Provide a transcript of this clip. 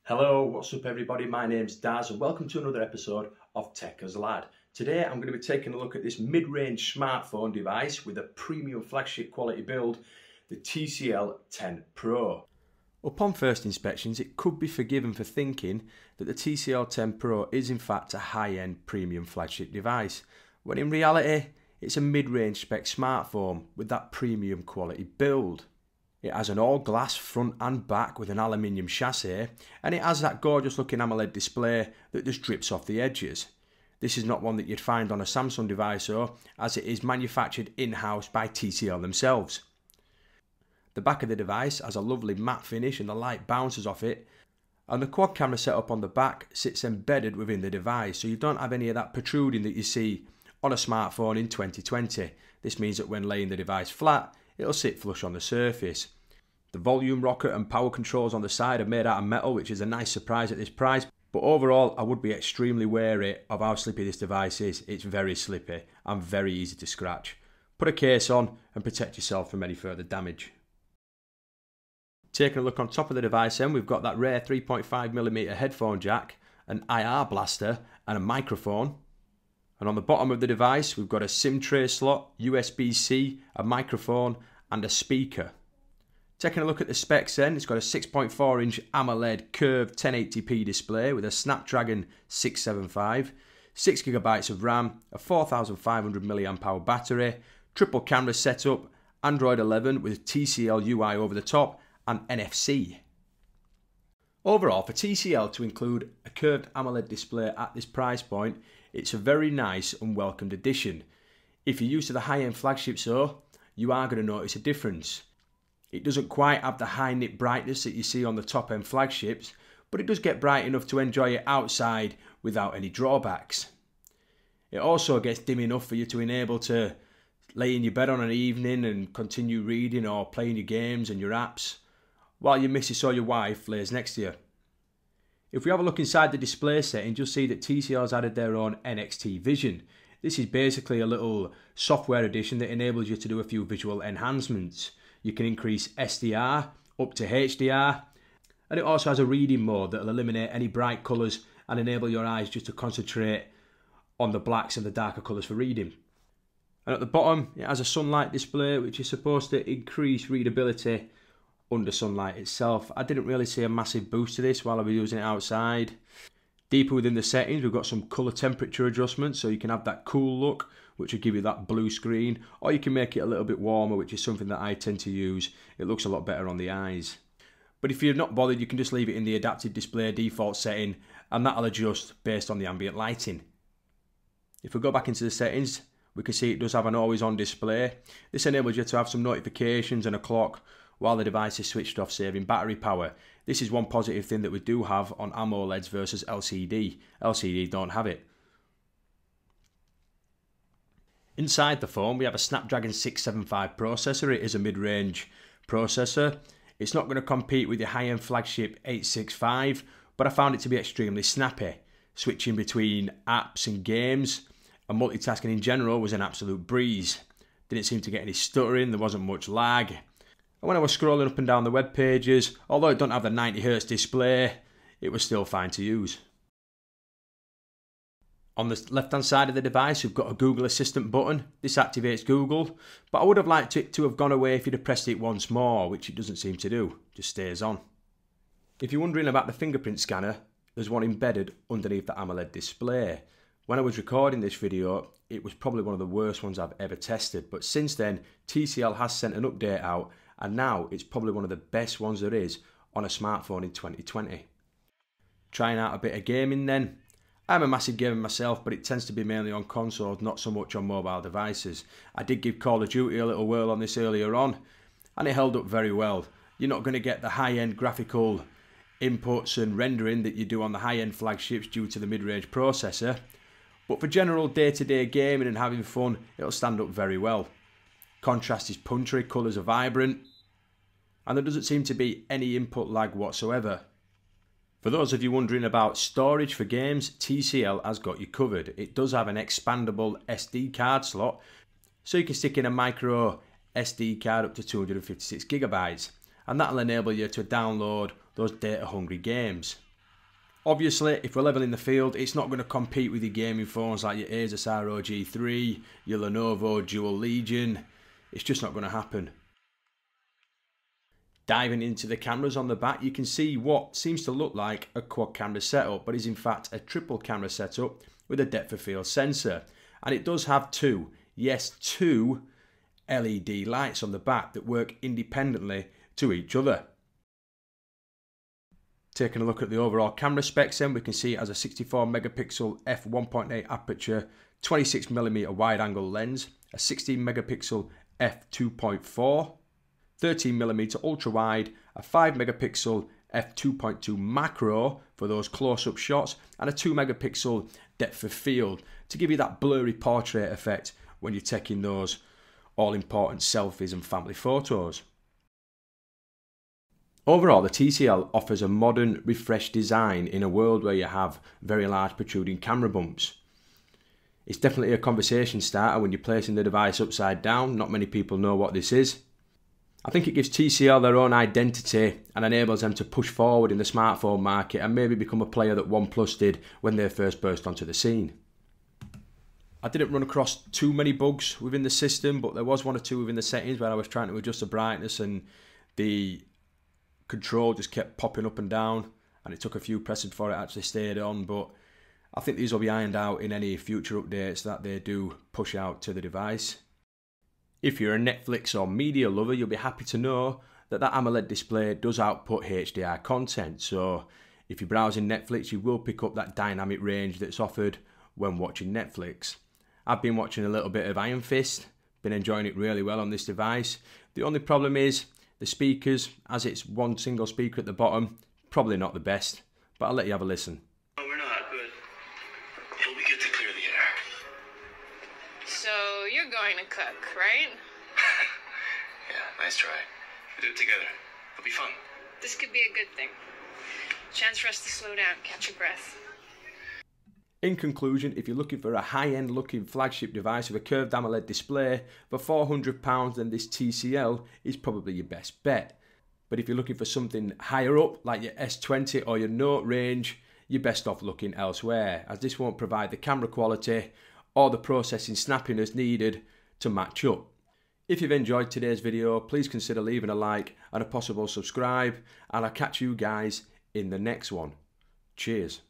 Hello, what's up everybody? My name's Dazz and welcome to another episode of Tekkers Lad. Today I'm going to be taking a look at this mid-range smartphone device with a premium flagship quality build, the TCL 10 Pro. Upon first inspections, it could be forgiven for thinking that the TCL 10 Pro is in fact a high-end premium flagship device, when in reality it's a mid-range spec smartphone with that premium quality build. It has an all-glass front and back with an aluminium chassis, and it has that gorgeous looking Amoled display that just drips off the edges. This is not one that you'd find on a Samsung device though, as it is manufactured in-house by TCL themselves. The back of the device has a lovely matte finish and the light bounces off it, and the quad camera setup on the back sits embedded within the device, so you don't have any of that protruding that you see on a smartphone in 2020. This means that when laying the device flat, it'll sit flush on the surface. The volume rocker and power controls on the side are made out of metal, which is a nice surprise at this price, but overall I would be extremely wary of how slippy this device is. It's very slippy and very easy to scratch. Put a case on and protect yourself from any further damage. Taking a look on top of the device then, we've got that rare 3.5mm headphone jack, an IR blaster and a microphone. And on the bottom of the device we've got a SIM tray slot, USB-C, a microphone and a speaker. Taking a look at the specs then, it's got a 6.4 inch AMOLED curved 1080p display with a Snapdragon 675, 6GB of RAM, a 4500 mAh battery, triple camera setup, Android 11 with TCL UI over the top and NFC. Overall, for TCL to include a curved AMOLED display at this price point, it's a very nice and welcomed addition. If you're used to the high-end flagships though, you are going to notice a difference. It doesn't quite have the high-nit brightness that you see on the top-end flagships, but it does get bright enough to enjoy it outside without any drawbacks. It also gets dim enough for you to enable to lay in your bed on an evening and continue reading or playing your games and your apps, while your missus or your wife lays next to you. If we have a look inside the display settings, you'll see that TCL has added their own NXT Vision. This is basically a little software addition that enables you to do a few visual enhancements. You can increase SDR up to HDR, and it also has a reading mode that will eliminate any bright colours and enable your eyes just to concentrate on the blacks and the darker colours for reading. And at the bottom it has a sunlight display which is supposed to increase readability under sunlight itself. I didn't really see a massive boost to this while I was using it outside. Deeper within the settings we've got some colour temperature adjustments, so you can have that cool look which will give you that blue screen, or you can make it a little bit warmer, which is something that I tend to use. It looks a lot better on the eyes. But if you're not bothered, you can just leave it in the adaptive display default setting and that'll adjust based on the ambient lighting. If we go back into the settings, we can see it does have an always on display. This enables you to have some notifications and a clock while the device is switched off, saving battery power. This is one positive thing that we do have on AMOLEDs versus LCD. LCD don't have it. Inside the phone we have a Snapdragon 675 processor. It is a mid-range processor. It's not going to compete with your high-end flagship 865, but I found it to be extremely snappy. Switching between apps and games and multitasking in general was an absolute breeze. Didn't seem to get any stuttering, there wasn't much lag. And when I was scrolling up and down the web pages, although it don't have the 90Hz display, it was still fine to use. On the left hand side of the device we've got a Google Assistant button. This activates Google, but I would have liked it to have gone away if you'd have pressed it once more, which it doesn't seem to do, just stays on. If you're wondering about the fingerprint scanner, there's one embedded underneath the AMOLED display. When I was recording this video, it was probably one of the worst ones I've ever tested, but since then TCL has sent an update out and now it's probably one of the best ones there is on a smartphone in 2020. Trying out a bit of gaming then. I'm a massive gamer myself, but it tends to be mainly on consoles, not so much on mobile devices. I did give Call of Duty a little whirl on this earlier on, and it held up very well. You're not going to get the high-end graphical inputs and rendering that you do on the high-end flagships due to the mid-range processor, but for general day-to-day gaming and having fun, it'll stand up very well. Contrast is punchy, colours are vibrant, and there doesn't seem to be any input lag whatsoever. For those of you wondering about storage for games, TCL has got you covered. It does have an expandable SD card slot, so you can stick in a micro SD card up to 256GB, and that'll enable you to download those data hungry games. Obviously, if we're leveling the field, it's not going to compete with your gaming phones like your Asus ROG 3, your Lenovo Dual Legion. It's just not going to happen. Diving into the cameras on the back, you can see what seems to look like a quad camera setup, but is in fact a triple camera setup with a depth of field sensor. And it does have two LED lights on the back that work independently to each other. Taking a look at the overall camera specs then, we can see it has a 64 megapixel f1.8 aperture, 26mm wide angle lens, a 16 megapixel f2.4, 13mm ultra wide, a 5 megapixel f2.2 macro for those close-up shots, and a 2 megapixel depth of field to give you that blurry portrait effect when you're taking those all-important selfies and family photos. Overall, the TCL offers a modern, refreshed design in a world where you have very large protruding camera bumps. It's definitely a conversation starter when you're placing the device upside down. Not many people know what this is. I think it gives TCL their own identity and enables them to push forward in the smartphone market and maybe become a player that Oneplus did when they first burst onto the scene. I didn't run across too many bugs within the system, but there was one or two within the settings where I was trying to adjust the brightness and the control just kept popping up and down, and it took a few presses before it actually stayed on, but I think these will be ironed out in any future updates that they do push out to the device. If you're a Netflix or media lover, you'll be happy to know that that AMOLED display does output HDR content, so if you're browsing Netflix you will pick up that dynamic range that's offered when watching Netflix. I've been watching a little bit of Iron Fist, been enjoying it really well on this device. The only problem is the speakers, as it's one single speaker at the bottom, probably not the best, but I'll let you have a listen. No, we're not, but it'll be good to clear the air. So you're going to cook, right? Yeah, nice try. We'll do it together. It'll be fun. This could be a good thing. Chance for us to slow down, catch your breath. In conclusion, if you're looking for a high-end looking flagship device with a curved AMOLED display for £400, then this TCL is probably your best bet. But if you're looking for something higher up, like your S20 or your Note range, you're best off looking elsewhere, as this won't provide the camera quality or the processing snappiness needed to match up. If you've enjoyed today's video, please consider leaving a like and a possible subscribe, and I'll catch you guys in the next one. Cheers.